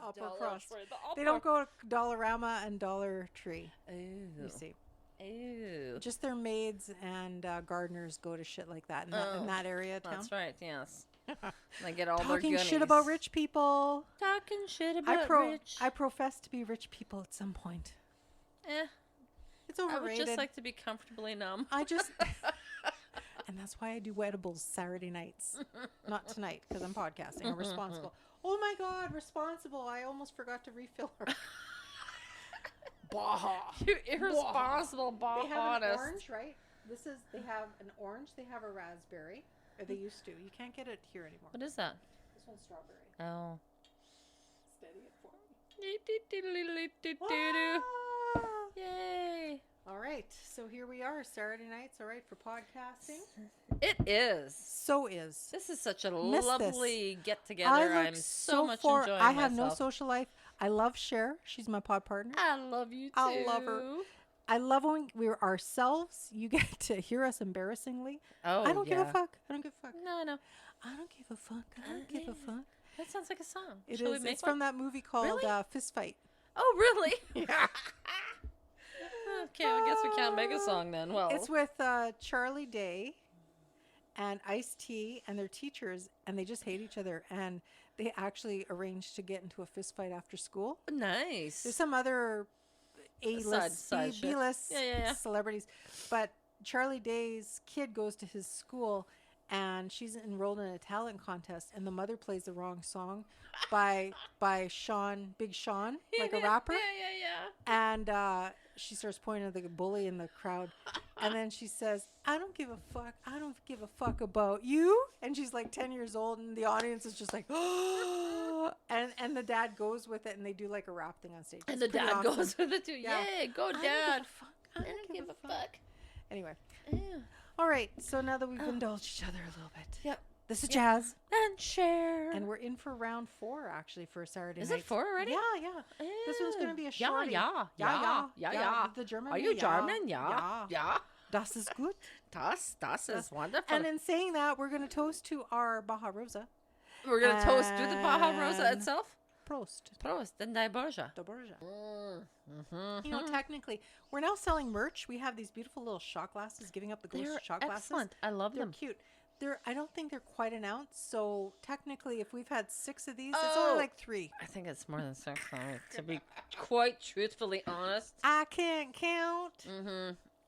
upper crust. They don't go to Dollarama and Dollar Tree. You see. Ew. Just their maids and gardeners go to shit like that in that area of town. That's right, yes. They get all their Talking goodies. shit about rich people. Talking shit about rich. I profess to be rich people at some point. It's overrated. I would just like to be comfortably numb. And that's why I do edibles Saturday nights. Not tonight, because I'm podcasting. I'm responsible. Oh my God, responsible. I almost forgot to refill her. Baja. You irresponsible Baja. They have an orange, right? They have an orange. They have a raspberry. Or they used to. You can't get it here anymore. What is that? This one's strawberry. Oh. Steady it for me. Yay. All right. So here we are. Saturday nights. All right. For podcasting. It is. So is. This is such a lovely get together. I'm so much enjoying myself. I have no social life. I love Sher. She's my pod partner. I love you too. I love her. I love when we're ourselves. You get to hear us embarrassingly. Oh, I don't give a fuck. I don't give a fuck. No, no. I don't give a fuck. I don't give a fuck. That sounds like a song. It is. It's from that movie called Fist Fight. Oh, really? Yeah. Okay, I guess we can't make a song then. Well, it's with Charlie Day and Ice-T and their teachers, and they just hate each other. And they actually arranged to get into a fist fight after school. Nice. There's some other A-list, B-list celebrities. But Charlie Day's kid goes to his school, and she's enrolled in a talent contest, and the mother plays the wrong song by Sean, Big Sean, like a rapper. And she starts pointing at the bully in the crowd. And then she says, I don't give a fuck. I don't give a fuck about you. And she's like 10 years old, and the audience is just like, oh. And the dad goes with it, and they do like a rap thing on stage. And the dad goes with it too. Yeah. Yay, go dad. I don't give a fuck. Anyway. Yeah. All right. So now that we've indulged each other a little bit. Yep. This is Jas and Sher. And we're in for round 4, actually, for Saturday night. Is it 4 already? Yeah. This one's going to be a short. Yeah. The German. Are you German? Yeah. Das ist gut. Das is wonderful. And in saying that, we're going to toast to our Baja Rosa. We're going to toast to the Baja Rosa itself? Prost. And die Borja. You know, technically, we're now selling merch. We have these beautiful little shot glasses, giving up the ghost shot glasses. Excellent. I love them. They're cute. I don't think they're quite an ounce. So technically, if we've had 6 of these, it's only like 3. I think it's more than 6. To be quite truthfully honest, I can't count.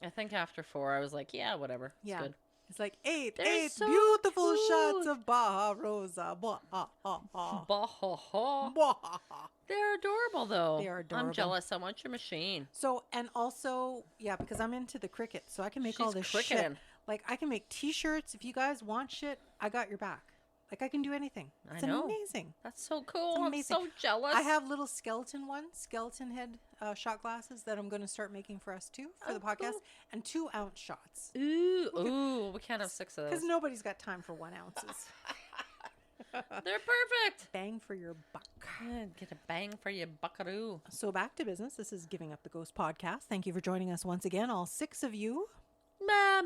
I think after 4, I was like, yeah, whatever. It's good. It's like 8 so beautiful cute. shots of Baja Rosa. They're adorable, though. They are adorable. I'm jealous. I want your machine. So, and also, because I'm into the cricket, so I can make all this shit. Like, I can make T-shirts. If you guys want shit, I got your back. Like, I can do anything. It's amazing. That's so cool. I'm so jealous. I have little skeleton head shot glasses that I'm going to start making for us, too, for the podcast. Cool. And 2-ounce shots. Ooh, we can't have 6 of those. Because nobody's got time for 1 ounces. They're perfect. Bang for your buck. Get a bang for your buckaroo. So back to business. This is Giving Up the Ghost podcast. Thank you for joining us once again, all 6 of you.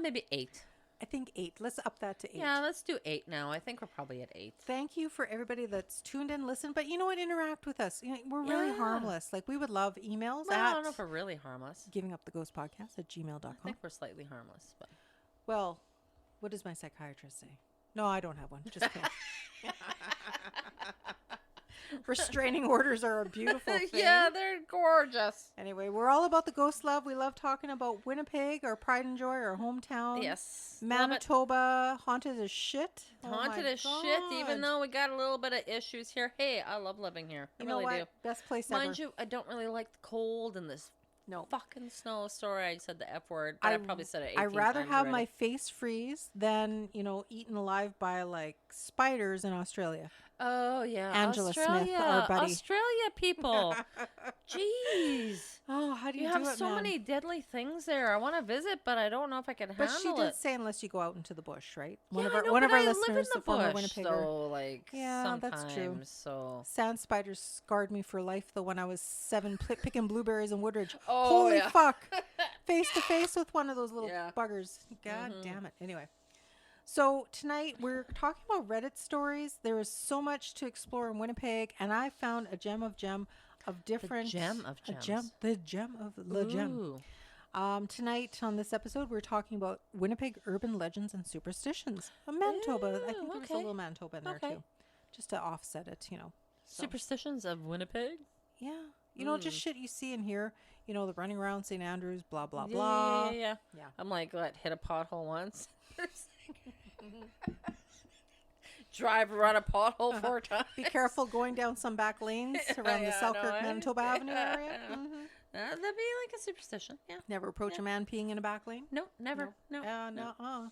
Maybe 8. I think 8. Let's up that to 8. Yeah, let's do 8 now. I think we're probably at 8. Thank you for everybody that's tuned in, listen. But you know what? Interact with us. You know, we're really harmless. Like, we would love emails I don't know if we're really harmless. givinguptheghostpodcast@gmail.com. I think we're slightly harmless. But well, what does my psychiatrist say? No, I don't have one. Just kidding. Restraining orders are a beautiful thing. Yeah, they're gorgeous. Anyway, we're all about the ghost love. We love talking about Winnipeg, our pride and joy, our hometown. Yes. Manitoba, haunted as shit. Haunted as shit, even though we got a little bit of issues here. Hey, I love living here. I really do. Best place ever. Mind you, I don't really like the cold and this fucking snow. Sorry, I said the F word, but I probably said it 18 times I'd rather have already. my face freeze than, eaten alive by, like, spiders in Australia. Oh, yeah. Angela Smith, our buddy. Australia people. Jeez. Oh, how do you do it, You have so many deadly things there. I want to visit, but I don't know if I can handle it. But she did say unless you go out into the bush, right? One of our listeners, the former Winnipegger. So, like, yeah, that's true. So. Sand spiders scarred me for life, though, when I was 7 picking blueberries in Woodridge. Oh, holy fuck. Face to face with one of those little buggers. God damn it. Anyway. So tonight we're talking about Reddit stories. There is so much to explore in Winnipeg, and I found a gem of different... The gem of gems. The gem of the gem. Tonight on this episode, we're talking about Winnipeg urban legends and superstitions. Manitoba. I think there was a little Manitoba in there too. Just to offset it, So. Superstitions of Winnipeg? Yeah. Just shit you see and hear. The running around St. Andrews, blah, blah, blah. Yeah. I'm like, hit a pothole once. Drive around a pothole 4 times. Be careful going down some back lanes around the Secord Manitoba Avenue area. That'd be like a superstition. Yeah. Never approach a man peeing in a back lane? No, never. No.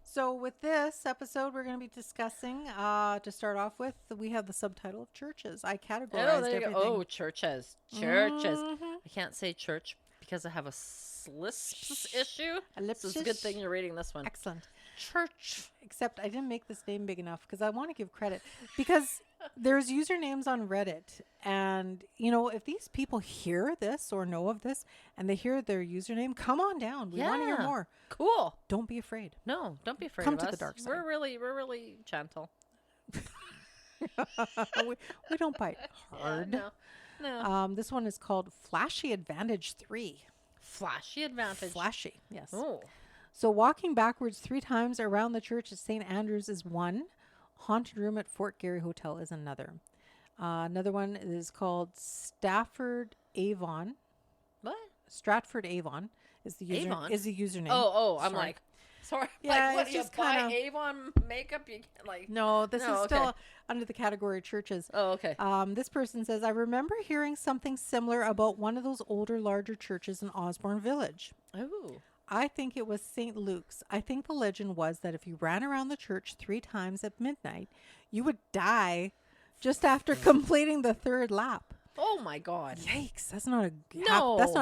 So with this episode, we're going to be discussing, to start off with, we have the subtitle of churches. I categorized everything. Oh, churches. I can't say church because I have a lisp issue. So it's a good thing you're reading this one. Excellent. Church. Except I didn't make this name big enough because I want to give credit. Because there's usernames on Reddit. And, if these people hear this or know of this and they hear their username, come on down. We want to hear more. Cool. Don't be afraid. No, don't be afraid Come of to us. the dark side. We're really gentle. we don't bite hard. No. This one is called Flashy Advantage 3. Flashy Advantage. Flashy, yes. Oh. So walking backwards 3 times around the church at St. Andrews is one. Haunted room at Fort Garry Hotel is another. Another one is called Stafford Avon. What? Stratford Avon is the username. Oh, I'm like, sorry. Yeah, what it's do you just buy kind of Avon makeup? You can't, like. No, this is still under the category of churches. Oh, okay. This person says, I remember hearing something similar about one of those older, larger churches in Osborne Village. Oh. I think it was St. Luke's. I think the legend was that if you ran around the church 3 times at midnight, you would die just after completing the 3rd lap. Oh my God! Yikes! That's not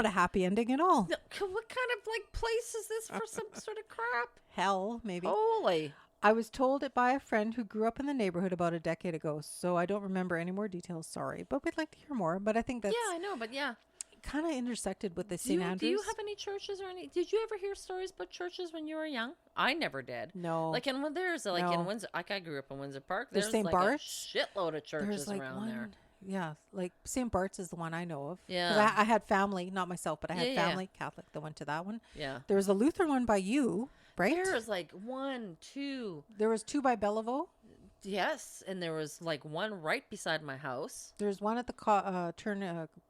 a happy ending at all. No, what kind of place is this for some sort of crap? Hell, maybe. Holy! I was told it by a friend who grew up in the neighborhood about a decade ago, so I don't remember any more details. Sorry, but we'd like to hear more. But I think that's I know, but kind of intersected with the St. Andrews. Do you have any churches or any? Did you ever hear stories about churches when you were young? I never did. No. And there's in Windsor, I grew up in Windsor Park. There's St. Bart's. A shitload of churches around there. Yeah, St. Bart's is the one I know of. Yeah. 'Cause I had family, not myself, but I had family Catholic that went to that one. Yeah. There was a Lutheran one by you, right? There was 1, 2. There was 2 by Belleville. Yes, and there was one right beside my house. There's one at the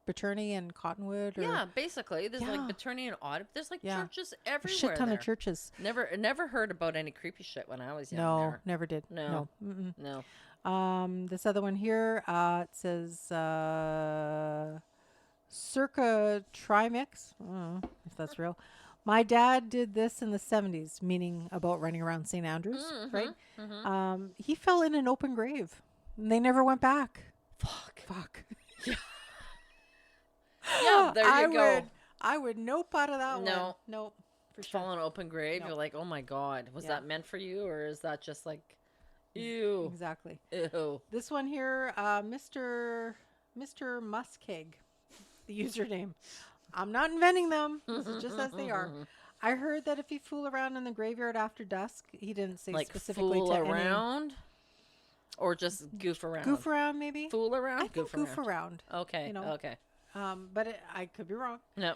Botany and Cottonwood. Basically, there's Botany and Audubon. There's churches everywhere. A shit ton of churches. Never heard about any creepy shit when I was young. No, never did. No. This other one here, it says circa trimix. I don't know if that's real. My dad did this in the 70s, meaning about running around St. Andrews, right? Mm-hmm. He fell in an open grave. And they never went back. Fuck. Yeah. Yeah, there you go. I would nope out of that one. Nope. For sure. Fall in an open grave. You're like, oh my God. Was that meant for you? Or is that just ew? Exactly. Ew. This one here, Mr. Muskeg, the username. I'm not inventing them. This is just as they are. I heard that if you fool around in the graveyard after dusk, he didn't say specifically fool around, or just goof around. Goof around, maybe. Fool around. I think goof around. Okay. Okay. But I could be wrong. No.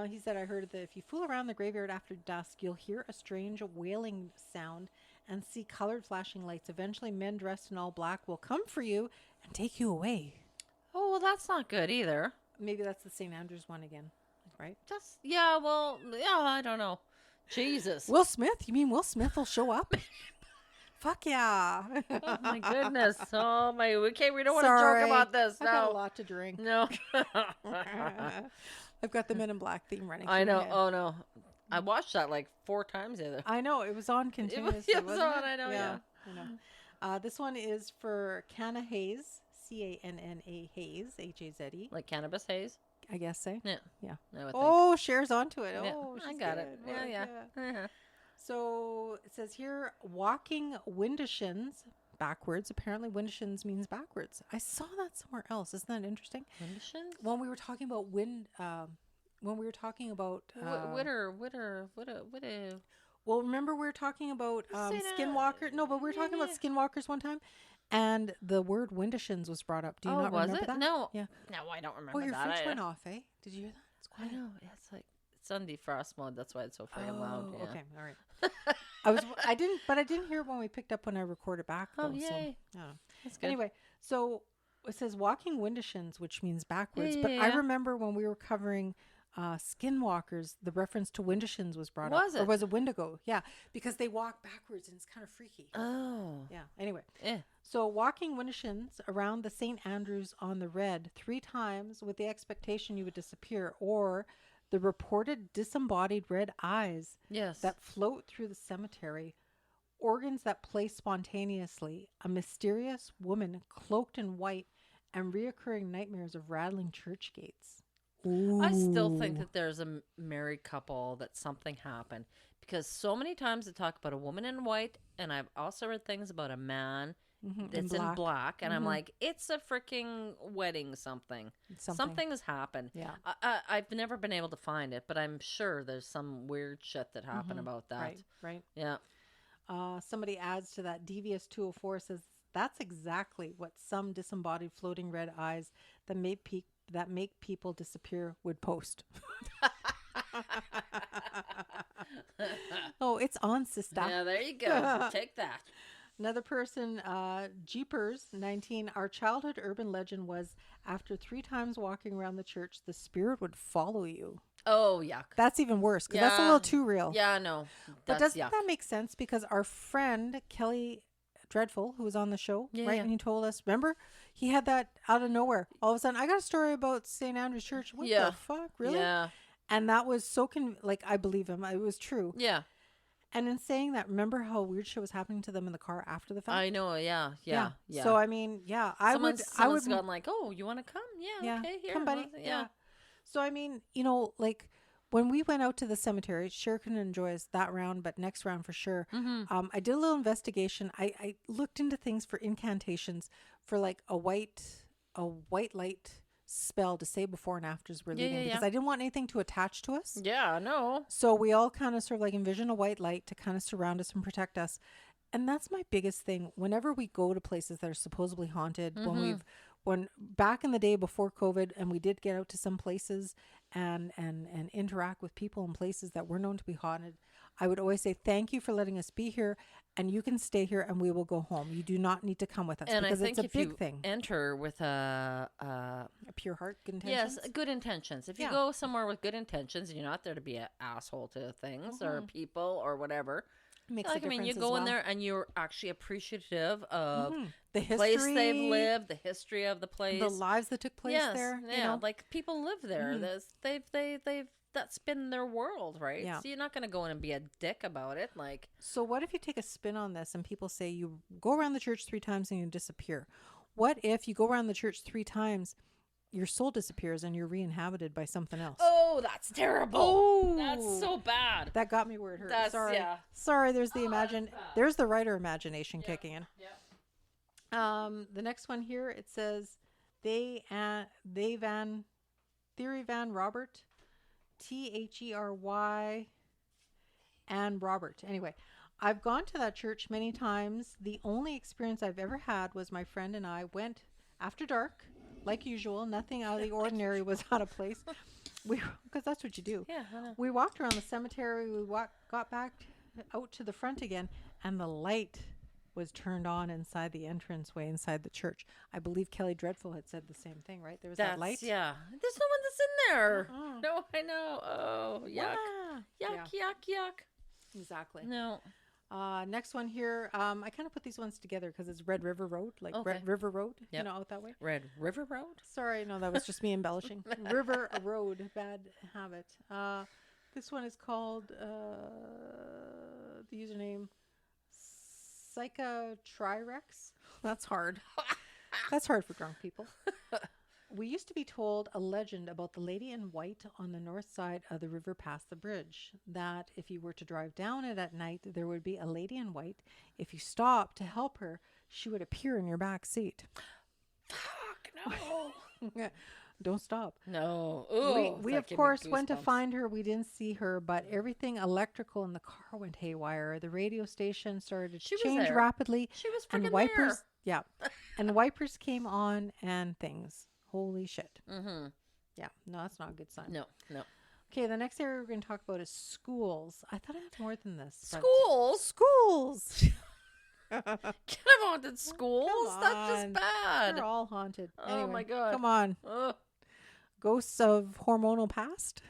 He said I heard that if you fool around the graveyard after dusk, you'll hear a strange wailing sound and see colored flashing lights. Eventually, men dressed in all black will come for you and take you away. Oh, well, that's not good either. Maybe that's the St. Andrews one again, right? I don't know. Jesus. Will Smith? You mean Will Smith will show up? Fuck yeah. Oh, my goodness. Oh, my. Okay, we don't want to joke about this. No. I've got a lot to drink. No. I've got the Men in Black theme running. I know. Oh, no. I watched that 4 times the other. I know. It was on continuously. It was on. I know. Yeah. I know. This one is for Canna Hayes. Canna Hayes. Haze. Like cannabis haze? I guess so. Yeah. Oh, Cher's onto it. Yeah, Oh, I got it. Yeah. Uh-huh. So it says here, walking Windishins backwards. Apparently Windishins means backwards. I saw that somewhere else. Isn't that interesting? Windishins? When we were talking about Well, remember we were talking about skinwalker. No, but we were talking about skinwalkers one time, and the word Windishins was brought up. Do you not remember that? No. Yeah. No, I don't remember that. Oh, your that. fridge went off, eh? Did you hear that? It's quiet. I know. Yeah, it's like it's on defrost mode. That's why it's so freaking loud. Yeah. Okay, all right. I didn't hear it when we picked up when I recorded back. Though, yay! So, That's good. Anyway, so it says walking Windishins, which means backwards. But I remember when we were covering skinwalkers, the reference to Windishins was brought up. Was it? Or was it Wendigo? Yeah, because they walk backwards and it's kind of freaky. Oh. Yeah. Anyway. So walking Windishins around the St. Andrews on the Red 3 times with the expectation you would disappear, or the reported disembodied red eyes that float through the cemetery, organs that play spontaneously, a mysterious woman cloaked in white, and reoccurring nightmares of rattling church gates. Ooh. I still think that there's a married couple that something happened, because so many times they talk about a woman in white, and I've also read things about a man that's in black, and I'm like, it's a freaking wedding something. Something has happened. Yeah. I've never been able to find it, but I'm sure there's some weird shit that happened about that. Right. Yeah. Somebody adds to that. Devious 204 says that's exactly what some disembodied floating red eyes that make people disappear would post. Oh, it's on, sister. Yeah, there you go. Take that. Another person, Jeepers 19. Our childhood urban legend was after 3 times walking around the church, the spirit would follow you. Oh, yuck. That's even worse because that's a little too real. Yeah, no. But doesn't that make sense? Because our friend Kelly Dreadful, who was on the show, right? And he told us, remember, he had that out of nowhere. All of a sudden, I got a story about St. Andrew's Church. What the fuck? Really? Yeah. And that was so, I believe him. It was true. Yeah. And in saying that, remember how weird shit was happening to them in the car after the fact? I know. Yeah. So, I mean, someone's gone like, oh, you want to come? Yeah. Okay. Here. Come, buddy. Yeah. So, I mean, like, when we went out to the cemetery, Cher couldn't enjoy us that round, but next round for sure. I did a little investigation. I looked into things for incantations for like a white light spell to say before and afters we're leaving, because I didn't want anything to attach to us. Yeah, no. So we all kind of sort of like envision a white light to kind of surround us and protect us. And that's my biggest thing. Whenever we go to places that are supposedly haunted, when back in the day before COVID, and we did get out to some places and interact with people in places that were known to be haunted, I would always say, thank you for letting us be here, and you can stay here and we will go home. You do not need to come with us, and because I think it's a big thing. Enter with a pure heart, good intentions. Yes, good intentions. If you go somewhere with good intentions and you're not there to be an asshole to things or people or whatever, makes a difference. You go in there and you're actually appreciative of the history, place they've lived, the history of the place, the lives that took place there. Yeah, like people live there. They've that's been their world, right? Yeah. So you're not going to go in and be a dick about it. Like, so what if you take a spin on this and people say you go around the church 3 times and you disappear? What if you go around the church 3 times, your soul disappears and you're re-inhabited by something else? Oh, that's terrible. Oh, that's so bad. That got me where it hurt. Sorry. There's the there's the writer imagination kicking in. Yeah. The next one here, it says Theory Van Robert, Thery and Robert. Anyway, I've gone to that church many times. The only experience I've ever had was my friend and I went after dark, like usual. Nothing out of the ordinary was out of place. Because that's what you do. Yeah. We walked around the cemetery. We got back out to the front again, and the light was turned on inside the entranceway inside the church. I believe Kelly Dreadful had said the same thing, right? There was that light. Yeah. There's no one that's in there. No, I know. Oh, yuck. Wow. Yuck. Exactly. No. Next one here. I kind of put these ones together because it's Red River Road, like Red River Road, out that way. Red River Road? Sorry, no, that was just me embellishing. River Road, bad habit. This one is called, the username, Psychotrirex. That's hard. That's hard for drunk people. We used to be told a legend about the lady in white on the north side of the river past the bridge, that if you were to drive down it at night, there would be a lady in white. If you stopped to help her, she would appear in your back seat. Fuck, no. Don't stop. No. Ooh, we of course went to find her. We didn't see her, but everything electrical in the car went haywire. The radio station started to change rapidly. She was freaking and wipers. there. Yeah, and wipers came on and things. Holy shit. Mm-hmm. Yeah, no, that's not a good sign. No. Okay, the next area we're going to talk about is schools. I thought I had more than this. Schools. Can't have haunted schools. That's just bad. They're all haunted. Oh anyway, my God. Come on. Ugh. Ghosts of hormonal past.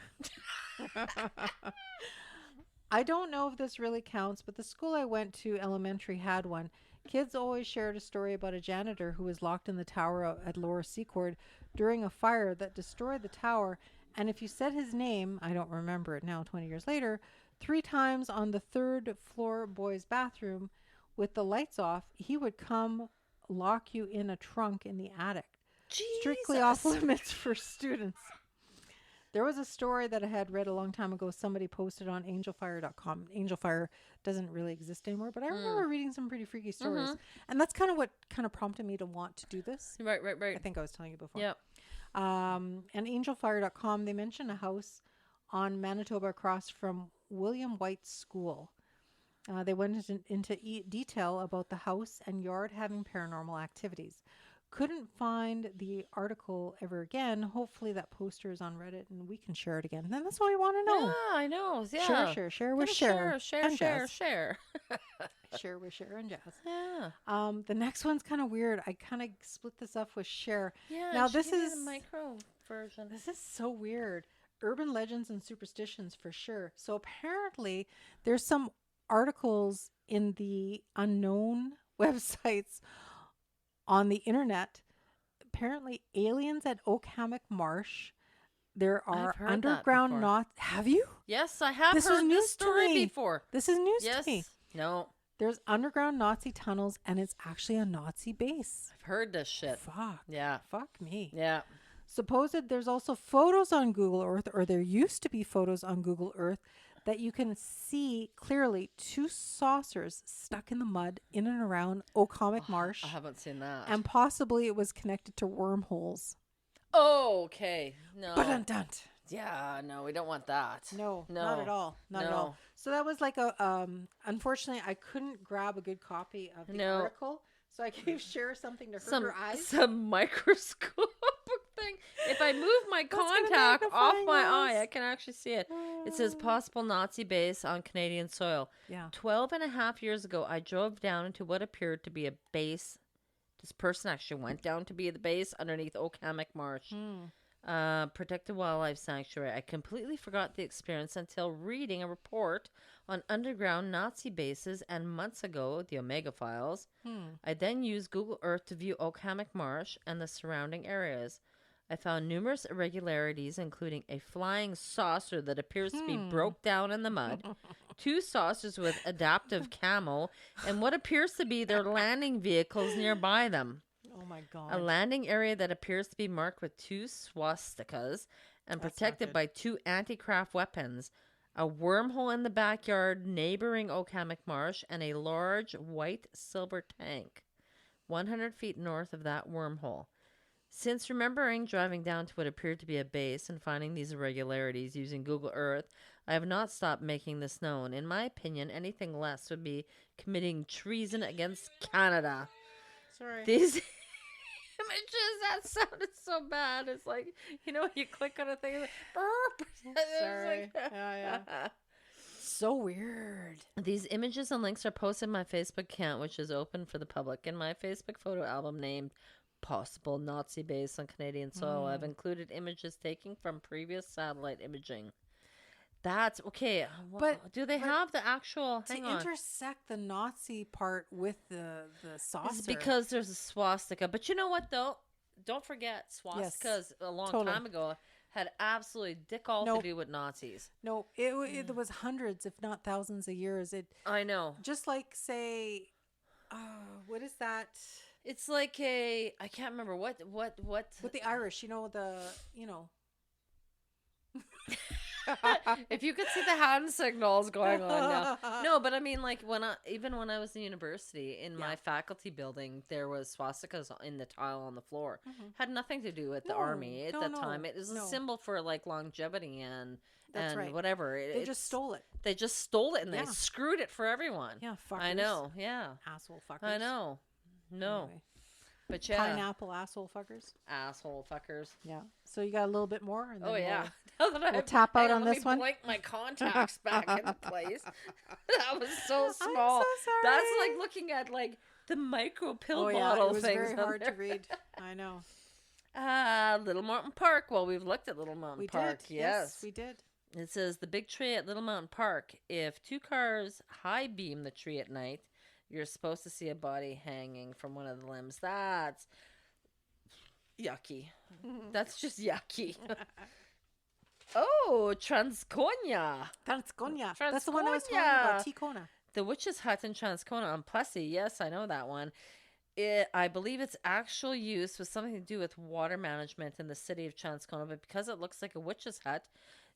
I don't know if this really counts, but the school I went to elementary had one. Kids always shared a story about a janitor who was locked in the tower at Lower Secord during a fire that destroyed the tower. And if you said his name, I don't remember it now, 20 years later, 3 times on the 3rd floor boys' bathroom with the lights off, he would come lock you in a trunk in the attic. Jesus. Strictly off limits for students. There was a story that I had read a long time ago. Somebody posted on angelfire.com. Angelfire doesn't really exist anymore, but I remember reading some pretty freaky stories. Mm-hmm. And that's kind of what kind of prompted me to want to do this. Right. I think I was telling you before. Yeah. And angelfire.com, they mention a house on Manitoba across from William White's school. They went into detail about the house and yard having paranormal activities. Couldn't find the article ever again. Hopefully that poster is on Reddit and we can share it again. And that's what we want to know. Yeah, I know. Yeah. Share with Sher. Share. Share with Sher and Jas. Yeah. The next one's kind of weird. I kind of split this up with Sher. Yeah. Now this is the micro version. This is so weird. Urban legends and superstitions for sure. So apparently there's some articles in the unknown websites on the internet. Apparently aliens at Hammock Marsh. There are underground knots. Have you? Yes, I have heard this story before. This is news to me. No. There's underground Nazi tunnels and it's actually a Nazi base. I've heard this shit. Fuck. Yeah. Fuck me. Yeah. Supposed there's also photos on Google Earth, or there used to be photos on Google Earth, that you can see clearly 2 saucers stuck in the mud in and around Hammock Marsh. I haven't seen that. And possibly it was connected to wormholes. Oh, okay. No. Dun. Yeah, no, we don't want that. No, not at all. Not at all. So that was like a, unfortunately, I couldn't grab a good copy of the article. So I gave Sher something to hurt her eyes. Some microscope thing. If I move my contact off my eye, I can actually see it. It says possible Nazi base on Canadian soil. Yeah. 12 and a half years ago, I drove down into what appeared to be a base. This person actually went down to be the base underneath Hammock Marsh. Protected wildlife sanctuary. I completely forgot the experience until reading a report on underground Nazi bases and months ago, the Omega Files. I then used Google Earth to view Hammock Marsh and the surrounding areas. I found numerous irregularities, including a flying saucer that appears to be broke down in the mud, 2 saucers with adaptive camo, and what appears to be their landing vehicles nearby them. Oh my God. A landing area that appears to be marked with 2 swastikas and protected by 2 anti-craft weapons, a wormhole in the backyard neighboring Hammock Marsh, and a large white silver tank 100 feet north of that wormhole. Since remembering driving down to what appeared to be a base and finding these irregularities using Google Earth, I have not stopped making this known. In my opinion, anything less would be committing treason against Canada. Sorry. These images that sounded so bad. It's like, you click on a thing, like, burp. Sorry. Yeah. So weird. These images and links are posted on my Facebook account, which is open for the public. In my Facebook photo album named Possible Nazi Base on Canadian Soil, I've included images taken from previous satellite imaging. That's okay. But do they have the actual intersect the Nazi part with the saucer? It's because there's a swastika. But you know what though? Don't forget swastikas a long time ago had absolutely dick all to do with Nazis. No, it was hundreds, if not thousands of years. I know. Just like say, what is that? It's like I can't remember what with the Irish. If you could see the hand signals going on now. No, but I mean, like, even when I was in university, in my faculty building, there was swastikas in the tile on the floor. Had nothing to do with the army at that time. It was a symbol for, like, longevity and whatever. They just stole it. They just stole it, and they screwed it for everyone. Yeah, fuckers. I know, yeah. Asshole fuckers. I know. No. Anyway. But yeah. Pineapple asshole fuckers. Asshole fuckers. Yeah. So you got a little bit more? And then yeah. We'll tap out on this one. Blink my contacts back into place. That was so small. I'm so sorry. That's like looking at like the micro pill bottle it was things. Very hard to read. I know. Little Mountain Park. Well, we've looked at Little Mountain Park. Did. Yes, we did. It says the big tree at Little Mountain Park. If two cars high beam the tree at night, you're supposed to see a body hanging from one of the limbs. That's yucky. That's just yucky. Oh, Transconia. Transconia. That's the one I was talking about. Ticona. The Witch's Hut in Transcona on Plessy. Yes, I know that one. I believe its actual use was something to do with water management in the city of Transcona, but because it looks like a witch's hut,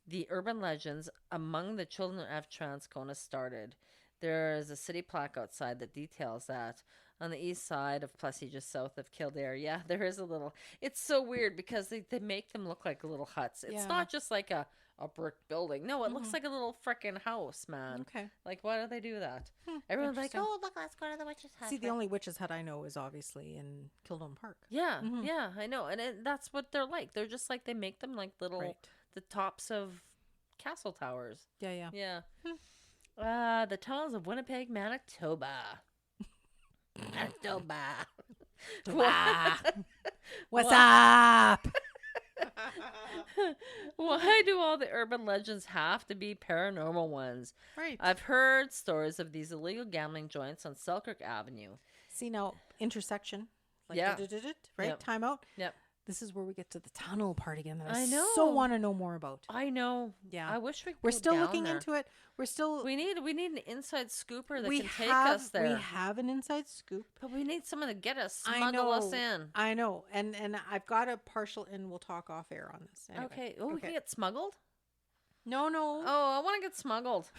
the urban legends among the children of Transcona started. There is a city plaque outside that details that. On the east side of Plessy, just south of Kildare. Yeah, there is a little... It's so weird because they make them look like little huts. It's not just like a brick building. No, it looks like a little frickin' house, man. Okay. Like, why do they do that? Everyone's like, oh, look, let's go to the witch's hut. See, the only witch's hut I know is obviously in Kildare Park. Yeah, yeah, I know. And that's what they're like. They're just like, they make them like little... The tops of castle towers. Yeah. The tunnels of Winnipeg, Manitoba. Manitoba. What's up? Why do all the urban legends have to be paranormal ones? Right. I've heard stories of these illegal gambling joints on Selkirk Avenue. See, now, intersection. Like right? Yep. Time out. Yep. This is where we get to the tunnel part again that I know. so want to know more about. I know. Yeah. I wish We're still looking into it. We need an inside scooper that can take us there. We have an inside scoop. But we need someone to get us, smuggle us in. I know. And I've got a partial, and we'll talk off air on this. Anyway. Okay. Oh, we can get smuggled? No. Oh, I want to get smuggled.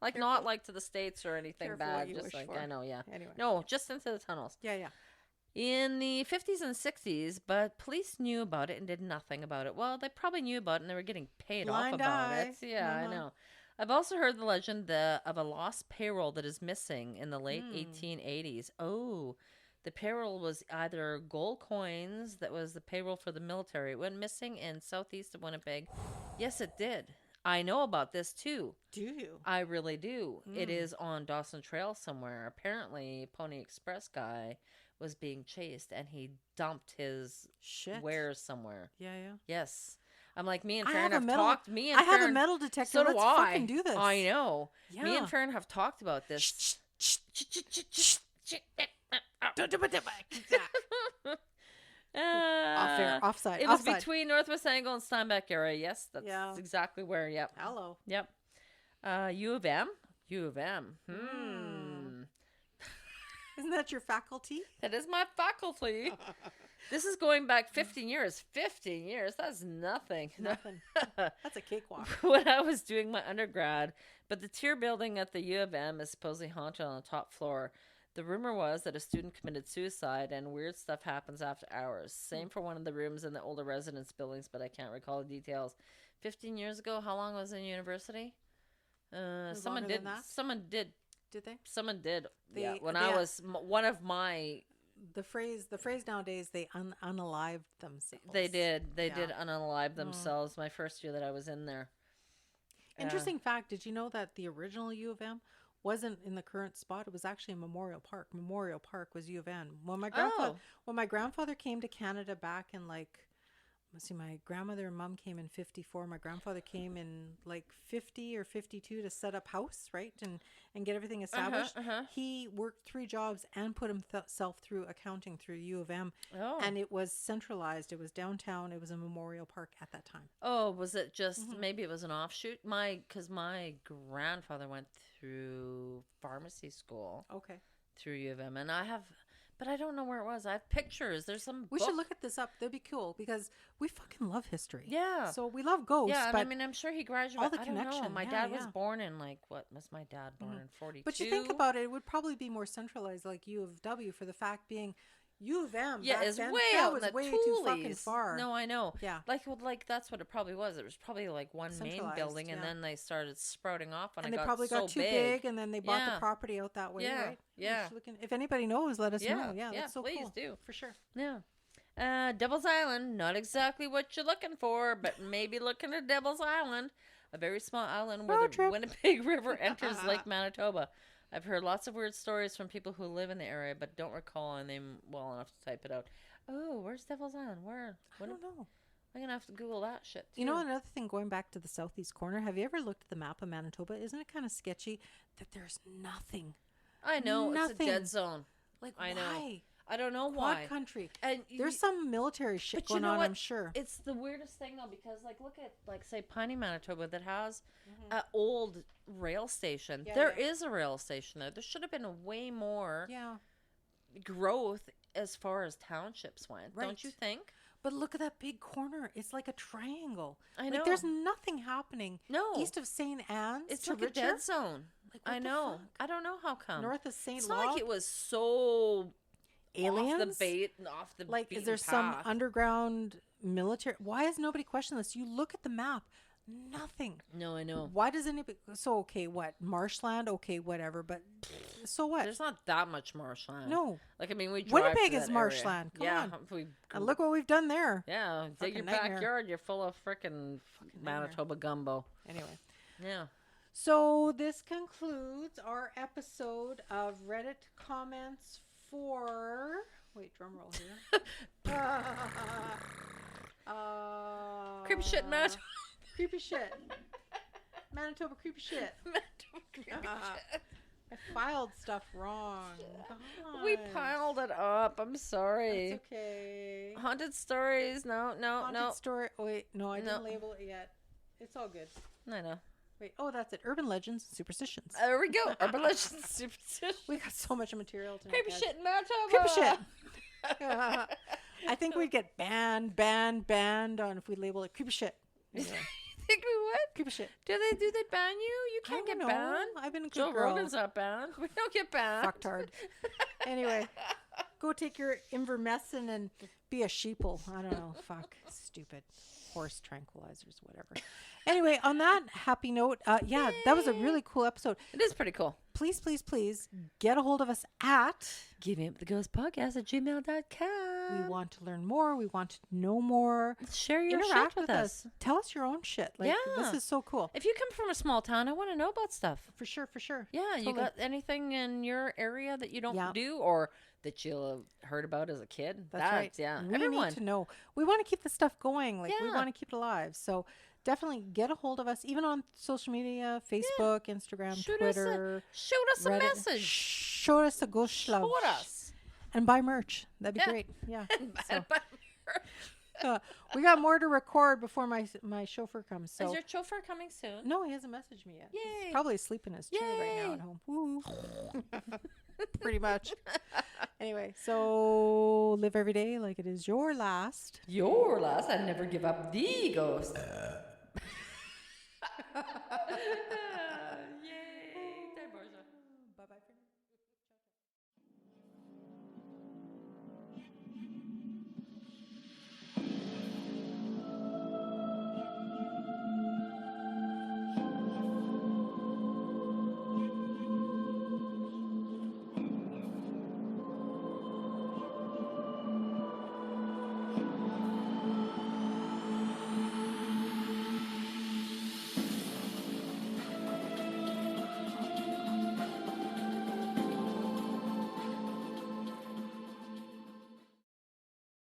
Like, careful. Not like to the States or anything bad. Just like, for. I know, yeah. Anyway. No, just into the tunnels. Yeah. In the 50s and 60s, but police knew about it and did nothing about it. Well, they probably knew about it and they were getting paid off about it. Yeah, I know. I've also heard the legend of a lost payroll that is missing in the late 1880s. Oh, the payroll was either gold coins, that was the payroll for the military. It went missing in southeast of Winnipeg. Yes, it did. I know about this too. Do you? I really do. It is on Dawson Trail somewhere. Apparently, Pony Express guy was being chased and he dumped his wares somewhere. Yeah. Yes. I'm like, me and Farron have talked. I have a metal detector. So do Let's I. fucking do this. I know. Yeah. Me and Farron have talked about this. Offside. It was between Northwest Angle and Steinbeck area. Yes, that's exactly where. Yep. Hello. Yep. U of M. Isn't that your faculty? That is my faculty. This is going back 15 years. 15 years. That's nothing. Nothing. That's a cakewalk. When I was doing my undergrad, but the tier building at the U of M is supposedly haunted on the top floor. The rumor was that a student committed suicide and weird stuff happens after hours. Same for one of the rooms in the older residence buildings, but I can't recall the details. 15 years ago, how long was I in university? Someone did. Did they? Someone did. When I was one of my... The phrase nowadays, they unalived themselves. They did. They did unalive themselves my first year that I was in there. Interesting fact, did you know that the original U of M wasn't in the current spot? It was actually in Memorial Park. Memorial Park was U of M. When my grandfather came to Canada back in my grandmother and mom came in 54. My grandfather came in 50 or 52 to set up house, right? And get everything established. He worked 3 jobs and put himself through accounting through U of M. Oh. And it was centralized. It was downtown. It was a Memorial Park at that time. Oh, was it just, maybe it was an offshoot? Because my grandfather went through pharmacy school. Okay. Through U of M. And But I don't know where it was. I have pictures. There's some We should look at this up. That'd be cool because we fucking love history. Yeah. So we love ghosts. Yeah, but I mean, I'm sure he graduated. all the I don't know. connection. My Yeah, dad was yeah. born in what was my dad born in 42? But you think about it, it would probably be more centralized like U of W for the fact being U of M. Yeah, back it's then, way that out was in the way too fucking Toolies. far. No, I know. Yeah. Like that's what it probably was. It was probably like one main Centralized, building, and yeah. then they started sprouting off, and And it they got probably so got too big, and then they bought the Yeah. property out that way, Yeah, right? yeah. We should look if anybody knows, let us know. Yeah, that's so please cool. do. For sure. Yeah. Devil's Island, not exactly what you're looking for, but maybe looking at Devil's Island, a very small island where Road the trip. Winnipeg River enters Lake Manitoba. I've heard lots of weird stories from people who live in the area, but don't recall a name well enough to type it out. Oh, where's Devil's Island? Where? I don't know. I'm going to have to Google that shit, too. You know, another thing, going back to the southeast corner, have you ever looked at the map of Manitoba? Isn't it kind of sketchy that there's nothing? I know, Nothing. it's a dead zone. Like, I know. why? I don't know Quad why. country. And There's some military shit but you going know on, what? I'm sure. It's the weirdest thing, though, because, look at, say, Piney, Manitoba, that has an old rail station. Yeah, There yeah. is a rail station there. There should have been a way more Yeah. growth as far as townships went. Right. Don't you think? But look at that big corner. It's like a triangle. I Like, know. there's nothing happening No. east of St. Anne's It's to like a Richard. dead zone. Like, what I the know. fuck? I don't know how come. North of St. It's Law. not like it was so Aliens? off the bait and off the Like, is beaten there some path. underground military? Why has nobody questioned this? You look at the map. Nothing. No, I know. Why does anybody? So, okay, what? Marshland? Okay, whatever. But so what? There's not that much marshland. No. Like, I mean, we drive Winnipeg to is that marshland. area. Come Yeah. on. We, And look what we've done there. yeah. Dig Fucking your nightmare. backyard. You're full of frickin' nightmare. Manitoba gumbo. Anyway. Yeah. So this concludes our episode of Reddit comments for. Wait, drum roll here. Creepy shit, Manitoba. Creepy shit. Manitoba creepy shit. Manitoba creepy shit. I filed stuff wrong. We God. piled it up. I'm sorry. That's okay. Haunted stories. No. Haunted story. Oh, wait, no, I didn't No. label it yet. It's all good. I know. Wait, oh, that's it. Urban legends and superstitions. There we go. Urban legends, superstitions. We got so much material tonight. Creepy guys. shit in Manitoba. Creepy shit. I think we'd get banned on if we label it creepy shit. Anyway, Think we would? creepy shit. Do they ban you? You I can't don't get know. banned. I've been a good Joe girl. Rogan's not banned. We don't get banned. Fucked hard. Anyway, go take your Invermectin and be a sheeple. I don't know. Fuck. Stupid. Horse tranquilizers, whatever. Anyway, on that happy note, yeah, that was a really cool episode. It is pretty cool. Please, please, please get a hold of us at Give me up the ghost podcast at gmail.com. We want to learn more. We want to know more. Share your Interact shit with us. Tell us your own shit. Like, Yeah. this is so cool. If you come from a small town, I want to know about stuff. For sure, for sure. Yeah, you Totally. got anything in your area that you don't Yeah. do or that you heard about as a kid? That's right. Yeah, We everyone. need to know. We want to keep this stuff going. Like, we Yeah. want to keep it alive. So definitely get a hold of us, even on social media, Facebook, Instagram, Shoot Twitter. Shoot us a Reddit. message. Show us a ghost love. Shoot us. And buy merch. That'd be Yeah. great. Yeah. And So, we got more to record before my chauffeur comes. So Is your chauffeur coming soon? no, he hasn't messaged me yet. Yay. He's probably asleep in his chair right now Yay. at home. Woo. Pretty much. Anyway, so live every day like it is your last. Your last and never give up the ghost.